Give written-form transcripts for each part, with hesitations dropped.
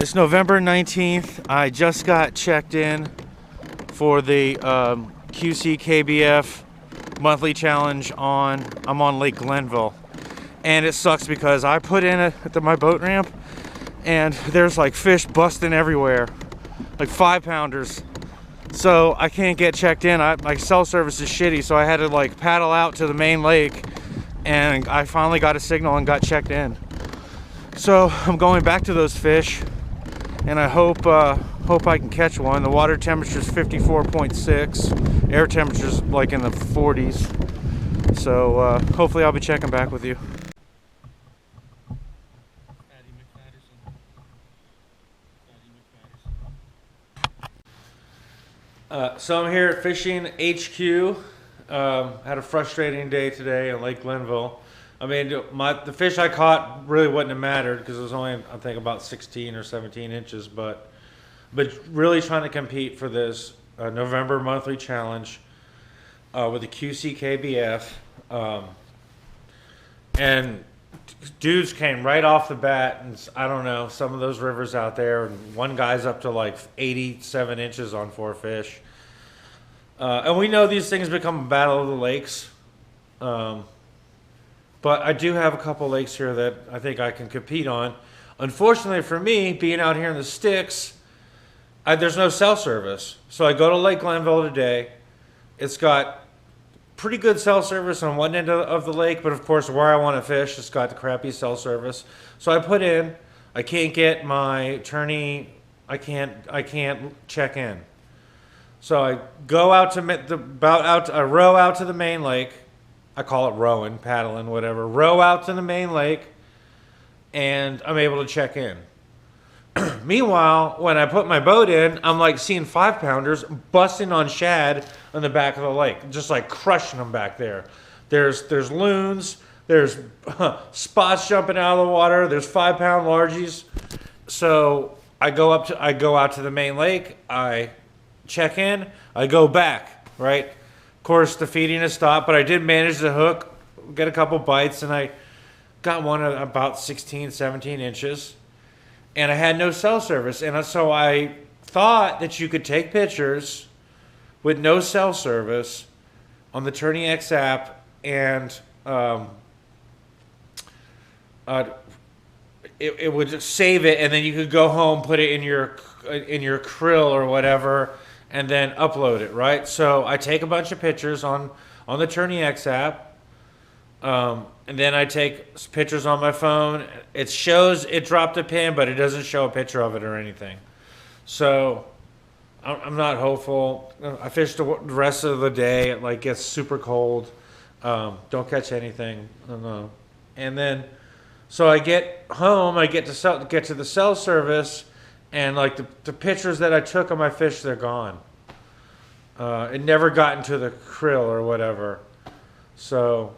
It's November 19th. I just got checked in for the QC KBF monthly challenge I'm on Lake Glenville. And it sucks because I put in at my boat ramp and there's like fish busting everywhere, like 5-pounders. So I can't get checked in. My cell service is shitty, so I had to like paddle out to the main lake, and I finally got a signal and got checked in. So I'm going back to those fish, and I hope I can catch one. The water temperature is 54.6. Air temperature is like in the 40s. So hopefully I'll be checking back with you. So I'm here at Fishing HQ. Had a frustrating day today in Lake Glenville. I mean, the fish I caught really wouldn't have mattered because it was only, I think, about 16 or 17 inches. But really trying to compete for this November monthly challenge with the QC KBF. And dudes came right off the bat, and I don't know, some of those rivers out there, and one guy's up to like 87 inches on 4 fish. And we know these things become a battle of the lakes. But I do have a couple lakes here that I think I can compete on. Unfortunately for me, being out here in the sticks, there's no cell service. So I go to Lake Glenville today. It's got pretty good cell service on one end of the lake, but of course where I want to fish, it's got the crappy cell service. So I put in, I can't get my tourney, I can't check in. So I go out to I row out to the main lake. I call it rowing, paddling, whatever. Row out to the main lake, and I'm able to check in. Meanwhile, when I put my boat in, I'm like seeing 5-pounders busting on shad on the back of the lake, just like crushing them back there. There's loons, there's spots jumping out of the water, there's 5-pound largies. So I go out to the main lake, I check in, I go back, right? Of course, the feeding has stopped, but I did manage to hook, get a couple bites, and I got one at about 16, 17 inches. And I had no cell service. And so I thought that you could take pictures with no cell service on the Tourney X app, and it would just save it, and then you could go home, put it in your krill or whatever, and then upload it, right? So I take a bunch of pictures on the Tourney X app, and then I take pictures on my phone. It shows it dropped a pin, but it doesn't show a picture of it or anything. So I'm not hopeful. I fished the rest of the day. It like gets super cold. Don't catch anything. I don't know. And then, so I get home. I get to the cell service. And like the pictures that I took of my fish, they're gone. It never got into the krill or whatever. So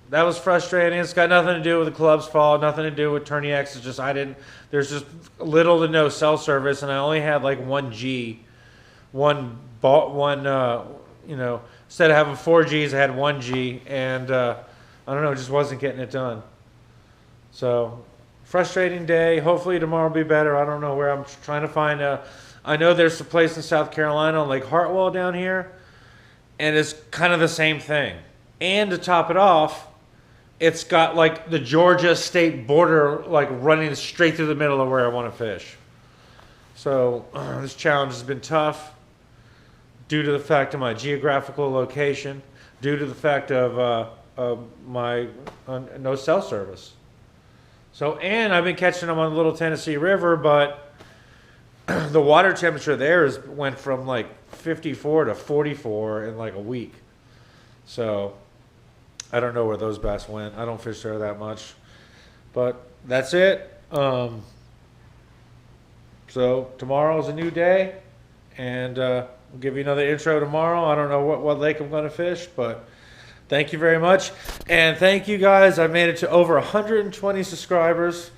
that was frustrating. It's got nothing to do with the club's fault, nothing to do with Tourney X. It's just there's just little to no cell service, and I only had like 1G. Instead of having 4 Gs, I had 1G, and I don't know, just wasn't getting it done. So frustrating day. Hopefully tomorrow will be better. I don't know where. I'm trying to find I know there's a place in South Carolina on Lake Hartwell down here, and it's kind of the same thing. And to top it off, it's got like the Georgia state border like running straight through the middle of where I want to fish. So this challenge has been tough due to the fact of my geographical location, due to the fact of my no cell service. So, and I've been catching them on the Little Tennessee River, but the water temperature there went from like 54 to 44 in like a week. So I don't know where those bass went. I don't fish there that much. But that's it. So tomorrow's a new day, and we'll give you another intro tomorrow. I don't know what lake I'm going to fish, but thank you very much. And thank you guys. I made it to over 120 subscribers.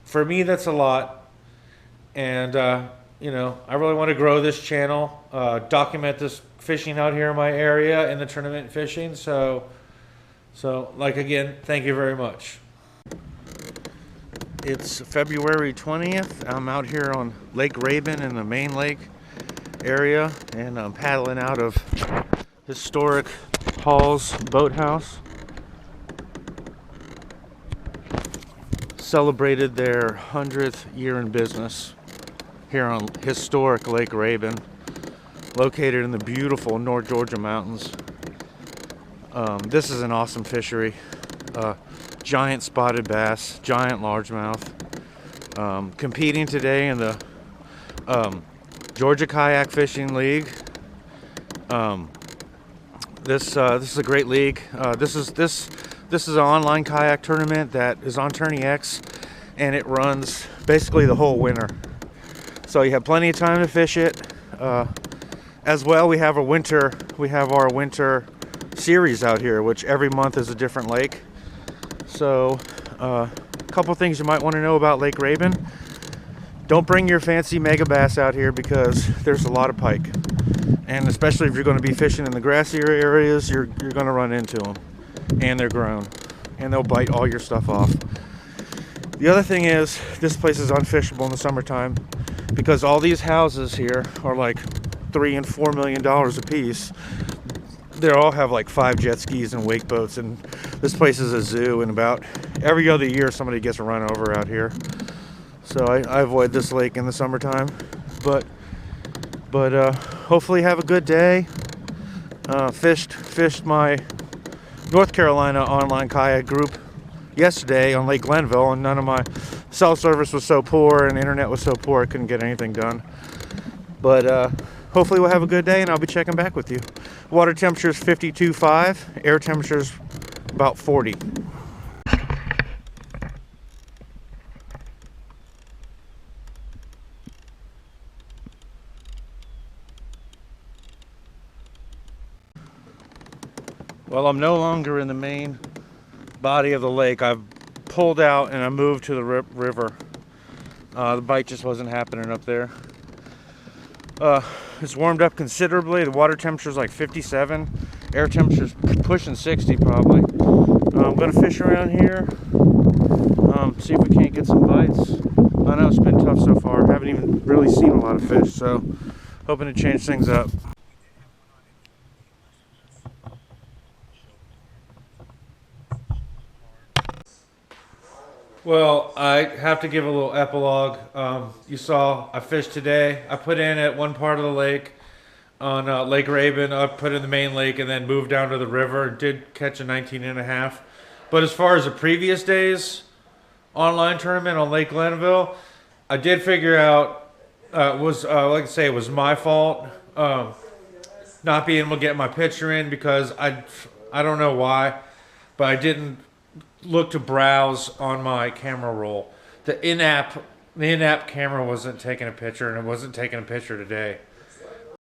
For me, that's a lot. And, I really want to grow this channel, document this fishing out here in my area in the tournament fishing. So again, thank you very much. It's February 20th. I'm out here on Lake Raven in the main lake area, and I'm paddling out of historic Hall's Boathouse. Celebrated their 100th year in business here on historic Lake Raven, located in the beautiful North Georgia mountains. This is an awesome fishery. Giant spotted bass, giant largemouth. Competing today in the Georgia Kayak Fishing League. This is a great league. This is an online kayak tournament that is on Tourney X, and it runs basically the whole winter. So you have plenty of time to fish it. As well, we have our winter series out here, which every month is a different lake. So, a couple things you might want to know about Lake Raven. Don't bring your fancy mega bass out here because there's a lot of pike. And especially if you're going to be fishing in the grassier areas, you're going to run into them. And they're grown. And they'll bite all your stuff off. The other thing is, this place is unfishable in the summertime because all these houses here are like $3 and $4 million a piece. They all have like 5 jet skis and wake boats, and this place is a zoo, and about every other year somebody gets run over out here. So I avoid this lake in the summertime, but hopefully have a good day. Fished my North Carolina online kayak group yesterday on Lake Glenville, and none of my cell service was so poor and internet was so poor I couldn't get anything done. But hopefully we'll have a good day, and I'll be checking back with you. Water temperature is 52.5. Air temperature is about 40. Well, I'm no longer in the main body of the lake. I've pulled out and I moved to the river. The bite just wasn't happening up there. It's warmed up considerably. The water temperature is like 57. Air temperature is pushing 60 probably. I'm going to fish around here. See if we can't get some bites. I know it's been tough so far. Haven't even really seen a lot of fish, so hoping to change things up. Well, I have to give a little epilogue. You saw I fished today. I put in at one part of the lake on Lake Raven. I put in the main lake and then moved down to the river. Did catch a 19.5. But as far as the previous days online tournament on Lake Glenville, I did figure out like I say, it was my fault not being able to get my picture in because I don't know why, but I didn't look to browse on my camera roll. The in-app camera wasn't taking a picture, and it wasn't taking a picture today.